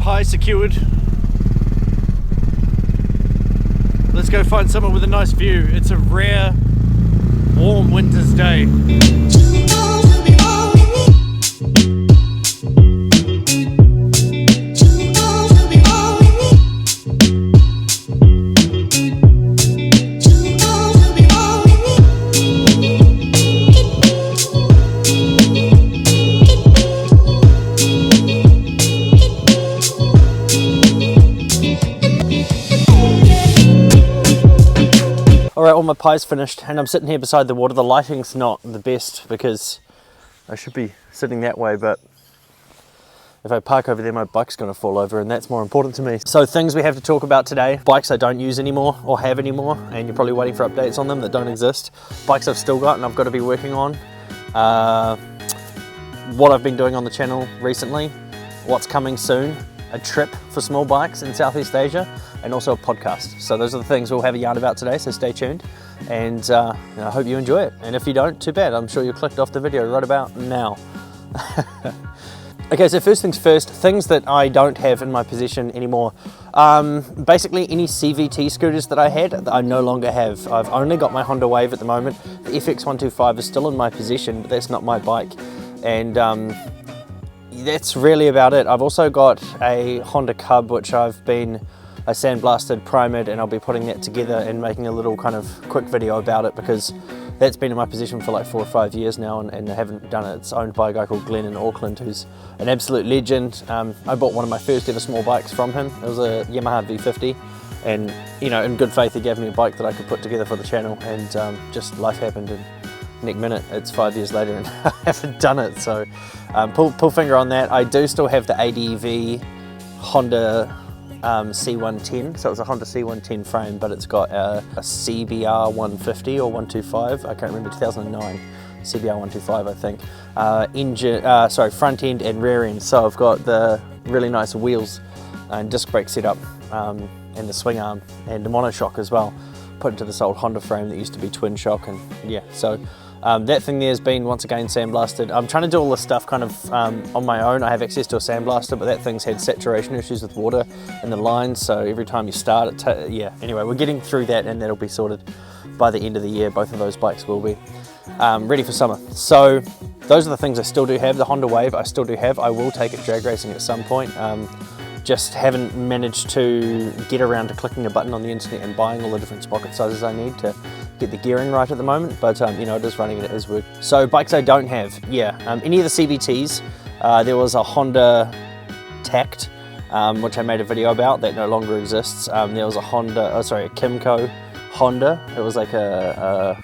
pie secured. Let's go find somewhere with a nice view. It's a rare, warm winter's day. Alright, all my pie's finished and I'm sitting here beside the water. The lighting's not the best because I should be sitting that way, but if I park over there my bike's going to fall over and that's more important to me. So things we have to talk about today. Bikes I don't use anymore or have anymore, and you're probably waiting for updates on them that don't exist. Bikes I've still got and I've got to be working on. What I've been doing on the channel recently, what's coming soon, a trip for small bikes in Southeast Asia, and also a podcast. So those are the things we'll have a yarn about today, so stay tuned, and I hope you enjoy it. And if you don't, too bad. I'm sure you clicked off the video right about now. Okay, so first things first, things that I don't have in my possession anymore. Basically any CVT scooters that I had, that I no longer have. I've only got my Honda Wave at the moment. The FX125 is still in my possession, but that's not my bike. And that's really about it. I've also got a Honda Cub, which I sandblasted, primed, and I'll be putting that together and making a little kind of quick video about it, because that's been in my possession for like 4 or 5 years now, and I haven't done it. It's owned by a guy called Glenn in Auckland, who's an absolute legend. I bought one of my first ever small bikes from him. It was a Yamaha V50, and in good faith he gave me a bike that I could put together for the channel, and just life happened, and next minute it's 5 years later and I haven't done it. So pull finger on that. I do still have the ADV Honda C110, so it's a Honda C110 frame, but it's got a CBR 150 or 125, I can't remember, 2009 CBR 125 I think, front end and rear end. So I've got the really nice wheels and disc brake setup, and the swing arm and the monoshock as well, put into this old Honda frame that used to be twin shock. And yeah, so that thing there has been once again sandblasted. I'm trying to do all this stuff kind of on my own. I have access to a sandblaster, but that thing's had saturation issues with water in the lines, so every time you start it, yeah, anyway, we're getting through that, and that'll be sorted by the end of the year. Both of those bikes will be ready for summer. So those are the things I still do have. The Honda Wave I still do have. I will take it drag racing at some point. Just haven't managed to get around to clicking a button on the internet and buying all the different sprocket sizes I need to get the gearing right at the moment, but it is running, it is work. So bikes I don't have, yeah, any of the CVTs. There was a Honda Tact, which I made a video about, that no longer exists. There was a Kimco Honda. It was like a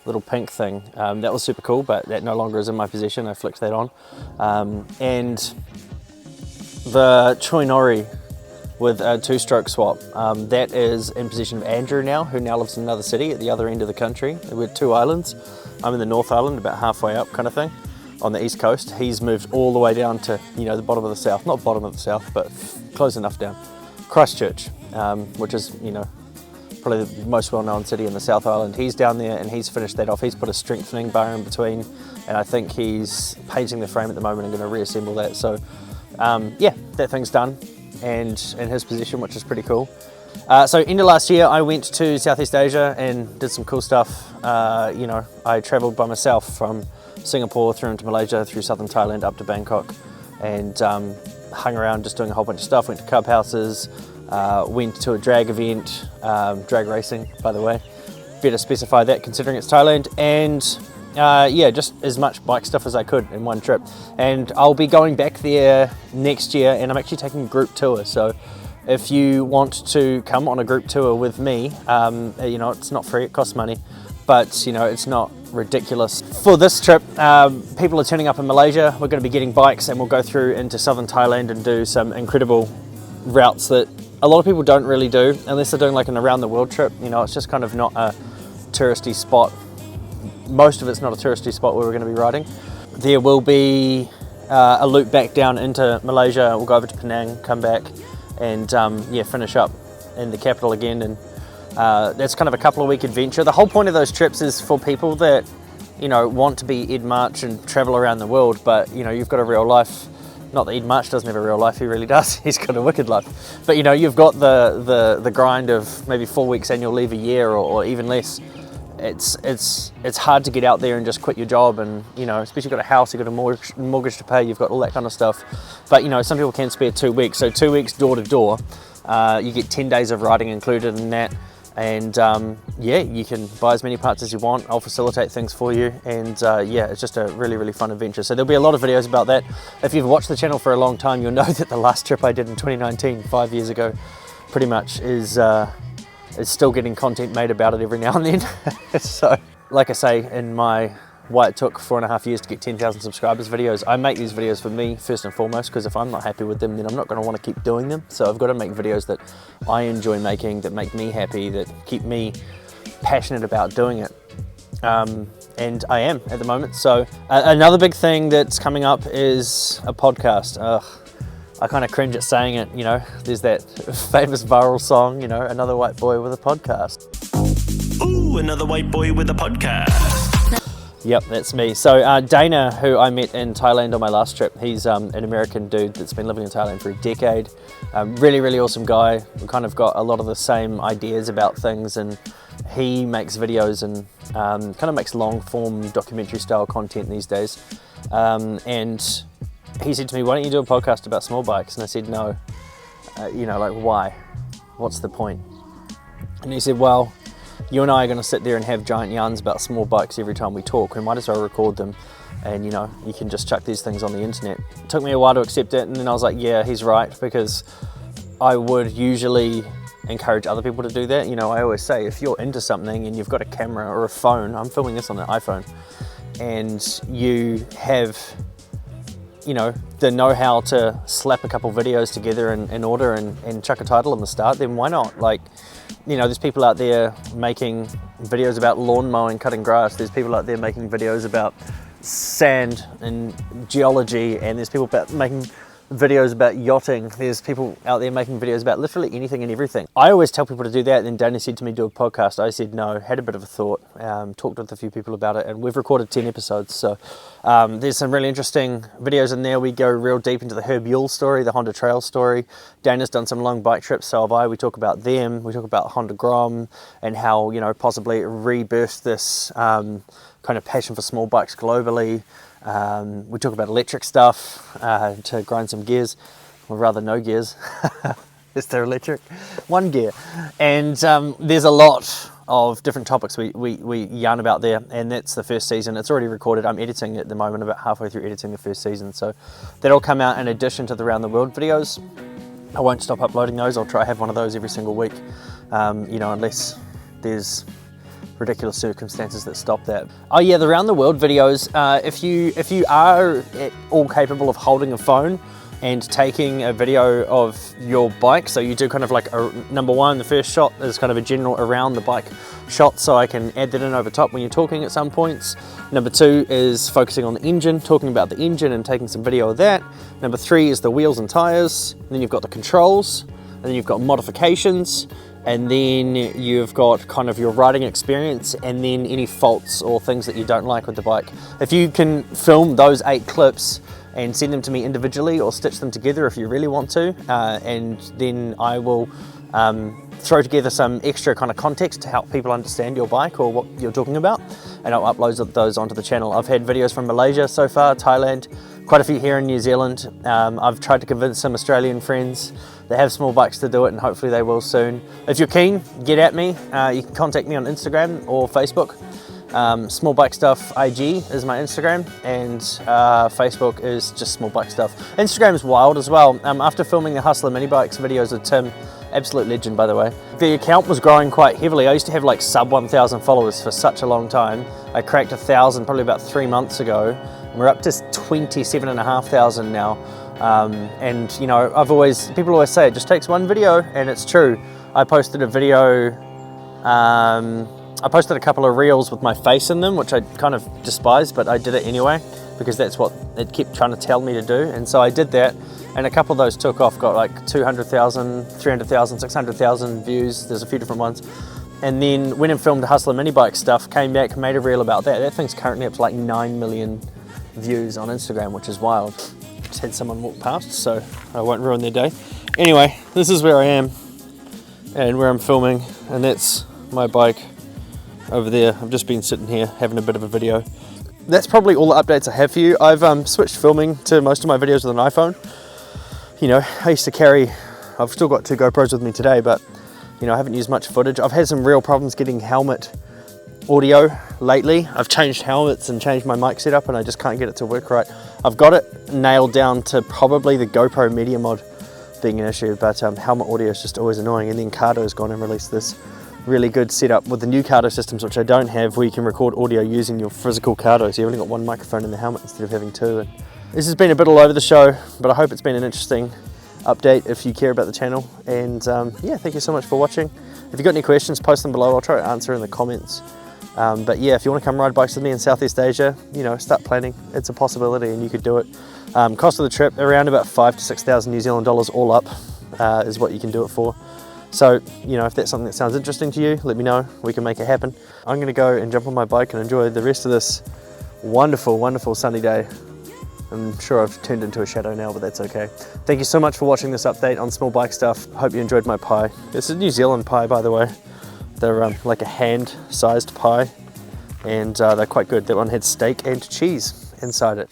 little pink thing. That was super cool, but that no longer is in my possession. I flicked that on. And the Choinori with a 2-stroke swap, that is in possession of Andrew now, who now lives in another city at the other end of the country. We're 2 islands. I'm in the North Island, about halfway up kind of thing, on the east coast. He's moved all the way down to the bottom of the south, not bottom of the south, but close enough down, Christchurch, which is probably the most well-known city in the South Island. He's down there and he's finished that off. He's put a strengthening bar in between, and I think he's painting the frame at the moment and going to reassemble that. So yeah, that thing's done and in his possession, which is pretty cool. So end of last year I went to Southeast Asia and did some cool stuff. I travelled by myself from Singapore through into Malaysia, through southern Thailand up to Bangkok, and hung around just doing a whole bunch of stuff. Went to cub houses, went to a drag event, drag racing by the way, better specify that considering it's Thailand, and yeah, just as much bike stuff as I could in one trip. And I'll be going back there next year, and I'm actually taking a group tour. So if you want to come on a group tour with me, it's not free, it costs money, but it's not ridiculous. For this trip, people are turning up in Malaysia. We're going to be getting bikes and we'll go through into southern Thailand and do some incredible routes that a lot of people don't really do unless they're doing like an around the world trip. It's just kind of not a touristy spot. Most of it's not a touristy spot where we're going to be riding. There will be a loop back down into Malaysia. We'll go over to Penang, come back, and yeah, finish up in the capital again. And that's kind of a couple of week adventure. The whole point of those trips is for people that want to be Ed March and travel around the world, but you've got a real life Not that Ed March doesn't have a real life, he really does. He's got a wicked life. But you know, you've got the grind of maybe 4 weeks annual leave a year, or even less. It's hard to get out there and just quit your job, and you know, especially you've got a house, you've got a mortgage to pay, you've got all that kind of stuff. But you know, some people can spare 2 weeks. So 2 weeks door to door, you get 10 days of riding included in that. And yeah, you can buy as many parts as you want. I'll facilitate things for you, and yeah, it's just a really fun adventure. So there'll be a lot of videos about that. If you've watched the channel for a long time, you'll know that the last trip I did in 2019, 5 years ago, pretty much is still getting content made about it every now and then. So like I say in my why it took 4.5 years to get 10,000 subscribers videos, I make these videos for me first and foremost, because if I'm not happy with them, then I'm not going to want to keep doing them. So I've got to make videos that I enjoy making, that make me happy, that keep me passionate about doing it. And I am at the moment. So another big thing that's coming up is a podcast. I kind of cringe at saying it, you know, there's that famous viral song, you know, another white boy with a podcast. Ooh, another white boy with a podcast. Yep, that's me. So Dana, who I met in Thailand on my last trip, he's an American dude that's been living in Thailand for a decade. Really awesome guy. We kind of got a lot of the same ideas about things, and he makes videos and kind of makes long form documentary style content these days. And he said to me, why don't you do a podcast about small bikes? And I said, no. You know, like, why? What's the point? And he said, well, you and I are going to sit there and have giant yarns about small bikes every time we talk. We might as well record them, and you know, you can just chuck these things on the internet. It took me a while to accept it, and then I was like, yeah, he's right, because I would usually encourage other people to do that. You know, I always say, if you're into something and you've got a camera or a phone, I'm filming this on an iPhone, and you have, you know, the know-how to slap a couple videos together in order and chuck a title on the start, then why not? Like, you know, there's people out there making videos about lawn mowing, cutting grass. There's people out there making videos about sand and geology, and there's people making videos about yachting. There's people out there making videos about literally anything and everything. I always tell people to do that, and then Dana said to me, do a podcast. I said no, had a bit of a thought, talked with a few people about it, and we've recorded 10 episodes. So there's some really interesting videos in there. We go real deep into the Herb Yule story, the Honda Trail story. Dana's done some long bike trips, so have I. We talk about them. We talk about Honda Grom and how, you know, possibly rebirthed this kind of passion for small bikes globally. We talk about electric stuff to grind some gears, or rather no gears. Is there electric? One gear. And there's a lot of different topics we yarn about there, and that's the first season. It's already recorded. I'm editing it at the moment, about halfway through editing the first season, so that'll come out in addition to the Around the World videos. I won't stop uploading those. I'll try to have one of those every single week, you know, unless there's ridiculous circumstances that stop that. Oh yeah, the Around the World videos, if you are at all capable of holding a phone and taking a video of your bike, so you do kind of like number one, the first shot is kind of a general around the bike shot, so I can add that in over top when you're talking at some points. Number two is focusing on the engine, talking about the engine and taking some video of that. Number three is the wheels and tires. And then you've got the controls, and then you've got modifications, and then you've got kind of your riding experience, and then any faults or things that you don't like with the bike. If you can film those 8 clips and send them to me individually, or stitch them together if you really want to, and then I will throw together some extra kind of context to help people understand your bike or what you're talking about, and I'll upload those onto the channel. I've had videos from Malaysia so far, Thailand, quite a few here in New Zealand. I've tried to convince some Australian friends that have small bikes to do it, and hopefully they will soon. If you're keen, get at me. You can contact me on Instagram or Facebook. Small Bike Stuff IG is my Instagram, and Facebook is just Small Bike Stuff. Instagram is wild as well. After filming the Hustler Mini Bikes videos with Tim, absolute legend by the way, the account was growing quite heavily. I used to have like sub 1,000 followers for such a long time. I cracked 1,000 probably about 3 months ago. We're up to 27,500 now. And you know, people always say it just takes one video, and it's true. I posted a video, I posted a couple of reels with my face in them, which I kind of despise, but I did it anyway because that's what it kept trying to tell me to do. And so I did that, and a couple of those took off, got like 200,000, 300,000, 600,000 views. There's a few different ones. And then went and filmed the Hustler Mini Bike stuff, came back, made a reel about that. That thing's currently up to like 9 million views on Instagram, which is wild. Just had someone walk past, so I won't ruin their day. Anyway, this is where I am and where I'm filming, and that's my bike over there. I've just been sitting here having a bit of a video. That's probably all the updates I have for you. I've switched filming to most of my videos with an iPhone. You know, I used to carry, I've still got 2 GoPros with me today, but you know, I haven't used much footage. I've had some real problems getting helmet audio lately. I've changed helmets and changed my mic setup and I just can't get it to work right. I've got it nailed down to probably the GoPro Media Mod being an issue, but helmet audio is just always annoying. And then Cardo's gone and released this really good setup with the new Cardo systems, which I don't have, where you can record audio using your physical Cardo. So you've only got 1 microphone in the helmet instead of having 2. And this has been a bit all over the show, but I hope it's been an interesting update if you care about the channel. And yeah, thank you so much for watching. If you've got any questions, post them below. I'll try to answer in the comments. But yeah, if you want to come ride bikes with me in Southeast Asia, you know, start planning. It's a possibility and you could do it. Cost of the trip, around about 5,000 to 6,000 New Zealand dollars all up is what you can do it for. So, you know, if that's something that sounds interesting to you, let me know. We can make it happen. I'm going to go and jump on my bike and enjoy the rest of this wonderful, wonderful sunny day. I'm sure I've turned into a shadow now, but that's okay. Thank you so much for watching this update on small bike stuff. Hope you enjoyed my pie. This is New Zealand pie, by the way. They're like a hand-sized pie, and they're quite good. That one had steak and cheese inside it.